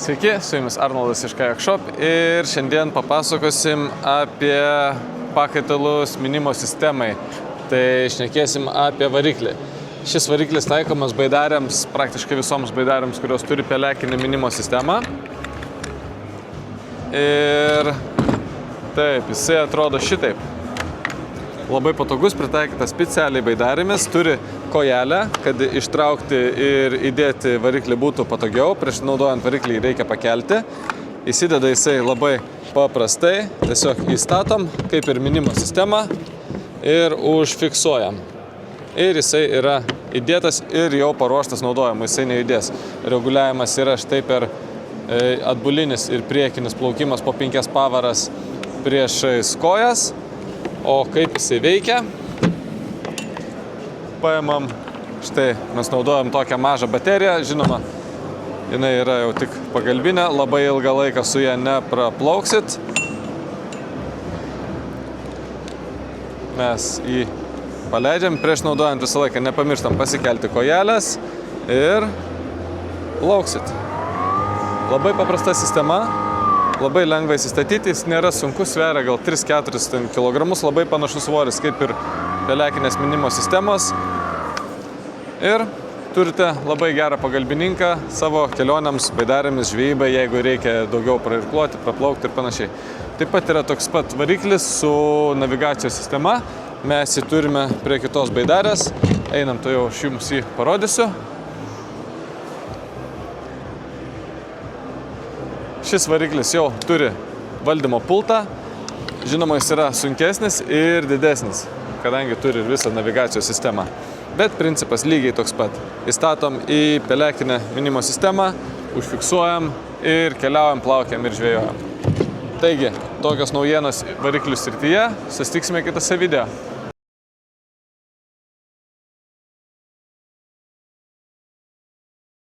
Sveiki, su jumis Arnoldas iš Kayak Shop ir šiandien papasakosim apie pakaitalus mynimo sistemai. Tai šnekėsim apie variklį. Šis variklis taikomas baidariams, praktiškai visoms baidariams, kurios turi pelekinį mynimo sistemą. Ir taip, jisai atrodo šitaip. Labai patogus, pritaikytas specialiai baidarimis, turi kojelę, kad ištraukti ir įdėti variklį būtų patogiau. Prieš naudojant variklį reikia pakelti. Įsideda jisai labai paprastai, tiesiog įstatom, kaip ir mynimo sistemą ir užfiksuojam. Ir jisai yra įdėtas ir jau paruoštas naudojimui, jisai nejudės. Reguliavimas yra štai per atbulinis ir priekinis plaukimas po 5 pavaras priešais kojas. O kaip jisai veikia? Paimam, štai mes naudojam tokią mažą bateriją, žinoma, jinai yra jau tik pagalbinė, labai ilgą laiką su ją nepraplauksit. Mes jį paleidžiam, prieš naudojant visą laiką nepamirštam pasikelti kojelės ir lauksit. Labai paprasta sistema. Labai lengva įsistatyti, jis nėra sunkus, sveria gal 3-4 kg, labai panašus svoris kaip ir pelekinės mynimo sistemos. Ir turite labai gerą pagalbininką savo kelionėms, baidarėmis, žvejybai, jeigu reikia daugiau prairkluoti, praplaukti ir panašiai. Taip pat yra toks pat variklis su navigacijos sistema. Mes jį turime prie kitos baidarės. Einam, to jau aš jums jį parodysiu. Šis variklis jau turi valdymo pultą, žinoma, jis yra sunkesnis ir didesnis, kadangi turi ir visą navigacijos sistemą. Bet principas lygiai toks pat. Įstatom į pelekinę mynimo sistemą, užfiksuojam ir keliaujam, plaukiam ir žvejojam. Taigi, tokios naujienos variklių srityje, susitiksime kitose video.